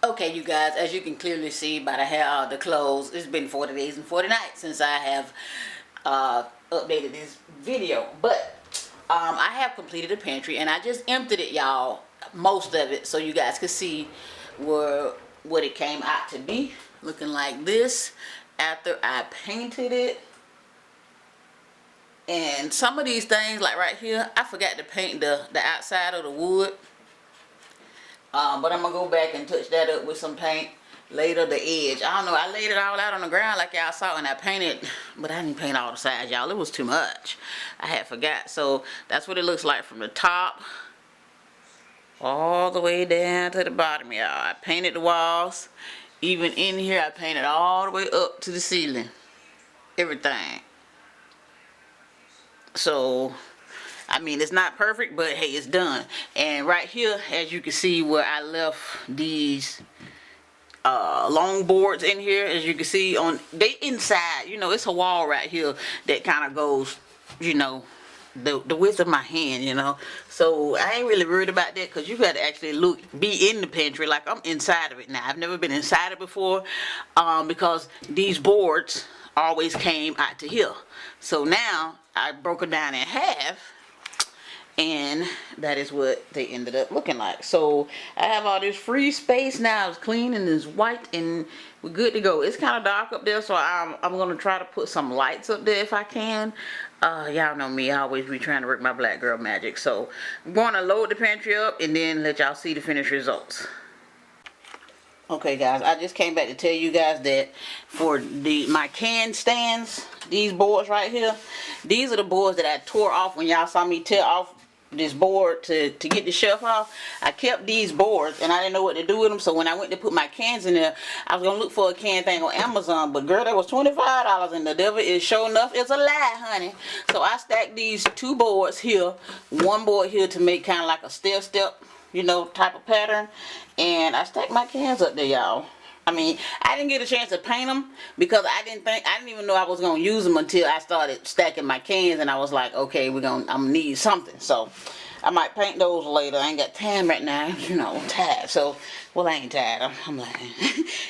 Okay, you guys, as you can clearly see by the hair, the clothes, it's been 40 days and 40 nights since I have updated this video. But I have completed the pantry, and I just emptied it, y'all, most of it, so you guys could see what it came out to be, looking like this after I painted it. And some of these things, like right here, I forgot to paint the outside of the wood. But I'm going to go back and touch that up with some paint later, the edge. I don't know, I laid it all out on the ground like y'all saw, and I painted, but I didn't paint all the sides, y'all. It was too much. I had forgot. So that's what it looks like from the top all the way down to the bottom, y'all. I painted the walls. Even in here, I painted all the way up to the ceiling. Everything. So, I mean, it's not perfect, but hey, it's done. And right here, as you can see where I left these long boards in here, as you can see, they inside, you know, it's a wall right here that kind of goes, you know, the width of my hand, you know. So I ain't really worried about that, because you got to actually be in the pantry like I'm inside of it now. I've never been inside it before, because these boards always came out to here. So now I broke them down in half, and that is what they ended up looking like. So I have all this free space now. It's clean and it's white, and we're good to go. It's kind of dark up there, so I'm going to try to put some lights up there if I can. Y'all know me, I always be trying to work my black girl magic. So I'm going to load the pantry up and then let y'all see the finished results. Okay guys, I just came back to tell you guys that for my can stands, these boards right here, these are the boards that I tore off when y'all saw me tear off this board to get the shelf off. I kept these boards and I didn't know what to do with them, so when I went to put my cans in there, I was gonna look for a can thing on Amazon, but girl, that was $25, and the devil is sure enough is a lie, honey. So I stacked these two boards here, one board here to make kind of like a step, you know, type of pattern, and I stacked my cans up there, y'all. I mean, I didn't get a chance to paint them because I didn't even know I was gonna use them until I started stacking my cans, and I was like, okay, I'm gonna need something. So I might paint those later. I ain't got time right now, you know, I'm tired. So, well, I ain't tired, I'm lying.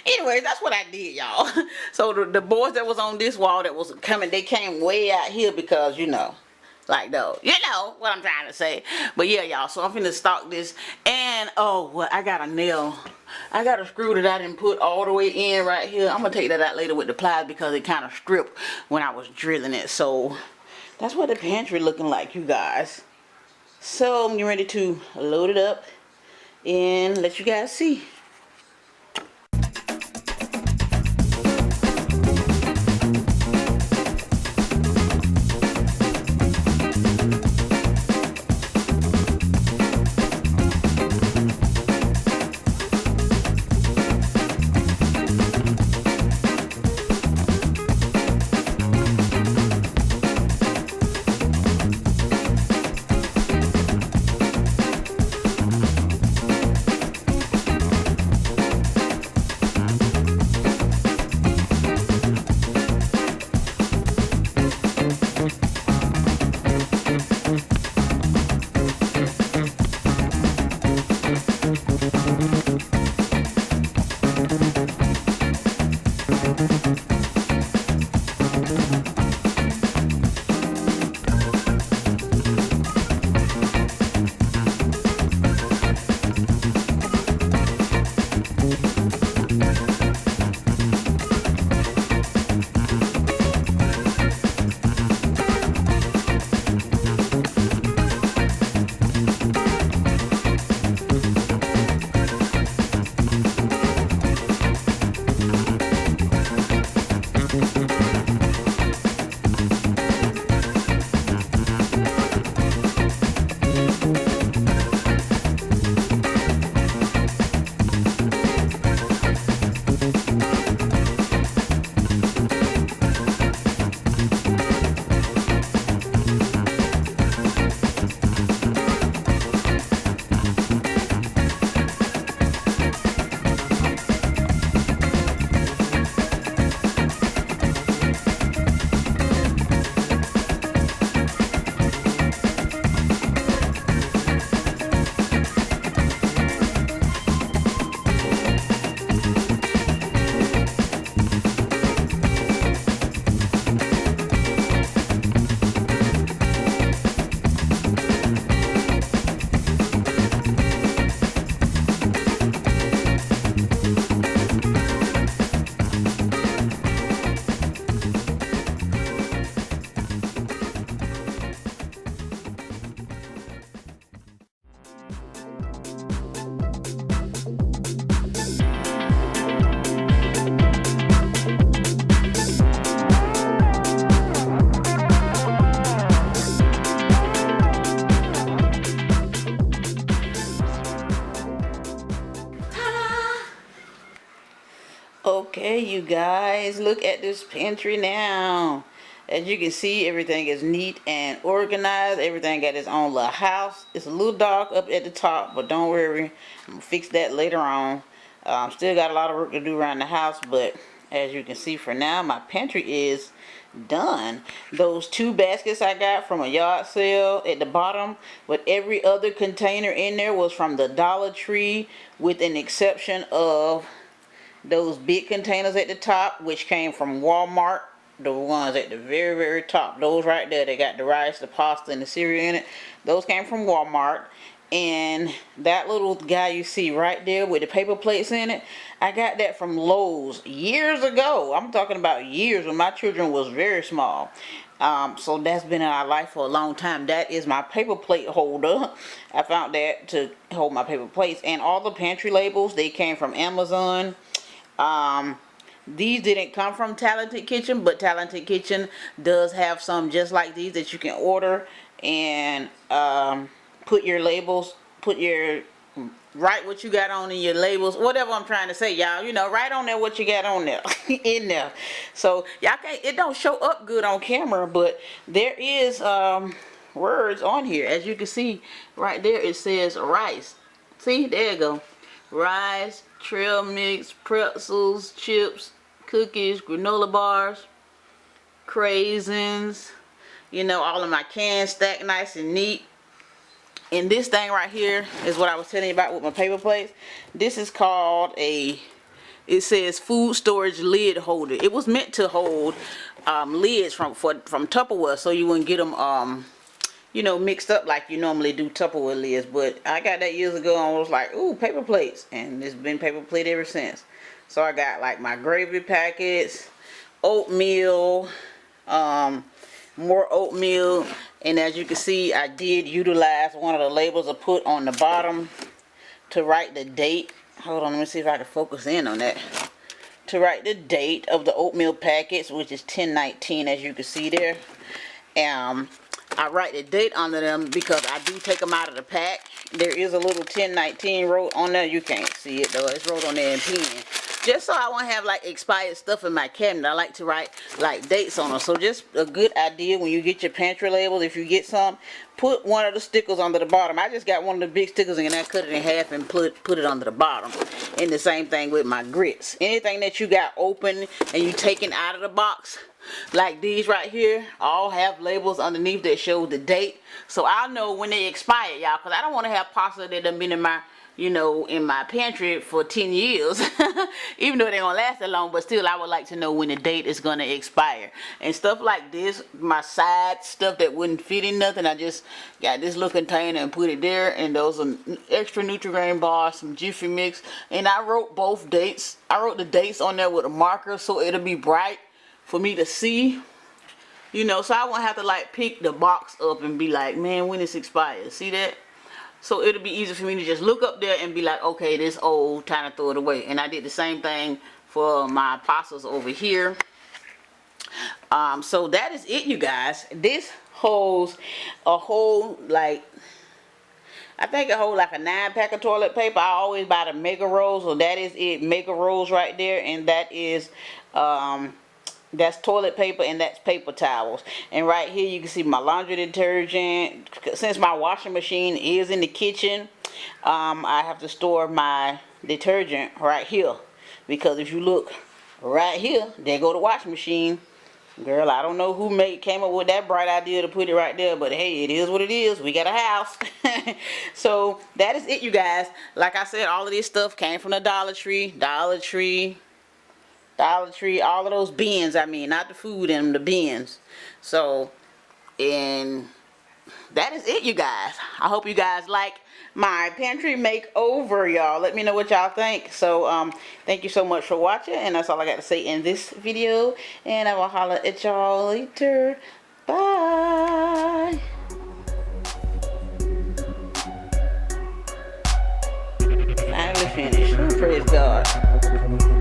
Anyways, that's what I did, y'all. So the boards that was on this wall that was coming, they came way out here because, you know, like those, you know what I'm trying to say. But yeah, y'all, so I'm finna stock this. And oh, well, I got a screw that I didn't put all the way in right here. I'm gonna take that out later with the pliers because it kind of stripped when I was drilling it. So that's what the pantry looking like, you guys. So I'm getting ready to load it up and let you guys see. Okay, you guys, look at this pantry now. As you can see, everything is neat and organized. Everything got its own little house. It's a little dark up at the top, but don't worry, I'm gonna fix that later on. Still got a lot of work to do around the house, but as you can see for now, my pantry is done. Those 2 baskets I got from a yard sale at the bottom, but every other container in there was from the Dollar Tree, with an exception of those big containers at the top, which came from Walmart. The ones at the very top, those right there, they got the rice, the pasta, and the cereal in it. Those came from Walmart. And that little guy you see right there with the paper plates in it, I got that from Lowe's years ago. I'm talking about years, when my children was very small. So that's been in our life for a long time. That is my paper plate holder. I found that to hold my paper plates. And all the pantry labels, they came from Amazon. These didn't come from Talented Kitchen, but Talented Kitchen does have some just like these that you can order and put your labels, write what you got on in your labels, whatever I'm trying to say, y'all. You know, write on there what you got on there in there. So y'all can't, it don't show up good on camera, but there is words on here. As you can see right there, it says rice. See, there you go. Rice, trail mix, pretzels, chips, cookies, granola bars, craisins, you know, all of my cans stacked nice and neat. And this thing right here is what I was telling you about with my paper plates. This is called it says food storage lid holder. It was meant to hold lids from Tupperware, so you wouldn't get them you know, mixed up like you normally do Tupperware lids. But I got that years ago and was like, ooh, paper plates, and it's been paper plate ever since. So I got like my gravy packets, oatmeal, more oatmeal, and as you can see, I did utilize one of the labels I put on the bottom to write the date. Hold on, let me see if I can focus in on that. To write the date of the oatmeal packets, which is 10/19, as you can see there. I write the date under them because I do take them out of the pack. There is a little 10/19 wrote on there. You can't see it though. It's wrote on there in pen. Just so I won't have like expired stuff in my cabinet. I like to write like dates on them. So just a good idea when you get your pantry labels, if you get some, put one of the stickers under the bottom. I just got one of the big stickers and I cut it in half and put it under the bottom. And the same thing with my grits. Anything that you got open and you taking out of the box, like these right here, all have labels underneath that show the date. So I'll know when they expire, y'all, because I don't want to have pasta that done been in my, you know, in my pantry for 10 years. Even though they don't last that long, but still I would like to know when the date is going to expire. And stuff like this, my side stuff that wouldn't fit in nothing, I just got this little container and put it there. And those are extra Nutri-Grain bars, some Jiffy Mix. And I wrote both dates. I wrote the dates on there with a marker so it'll be bright for me to see. You know, so I won't have to like pick the box up and be like, man, when it's expired. See that? So it'll be easy for me to just look up there and be like, okay, this old, time to throw it away. And I did the same thing for my pastas over here. So that is it, you guys. This holds a whole, like, I think it holds like a 9-pack of toilet paper. I always buy the mega rolls, so that is it, mega rolls right there. And that is, that's toilet paper and that's paper towels. And right here you can see my laundry detergent. Since my washing machine is in the kitchen, I have to store my detergent right here, because if you look right here, there go the washing machine. Girl, I don't know who came up with that bright idea to put it right there, but hey, it is what it is. We got a house. So that is it, you guys. Like I said, all of this stuff came from the Dollar Tree, all of those bins. I mean, not the food in them, the bins. So, and that is it, you guys. I hope you guys like my pantry makeover, y'all. Let me know what y'all think. So, thank you so much for watching, and that's all I got to say in this video. And I will holler at y'all later. Bye. Finally finished. Praise God.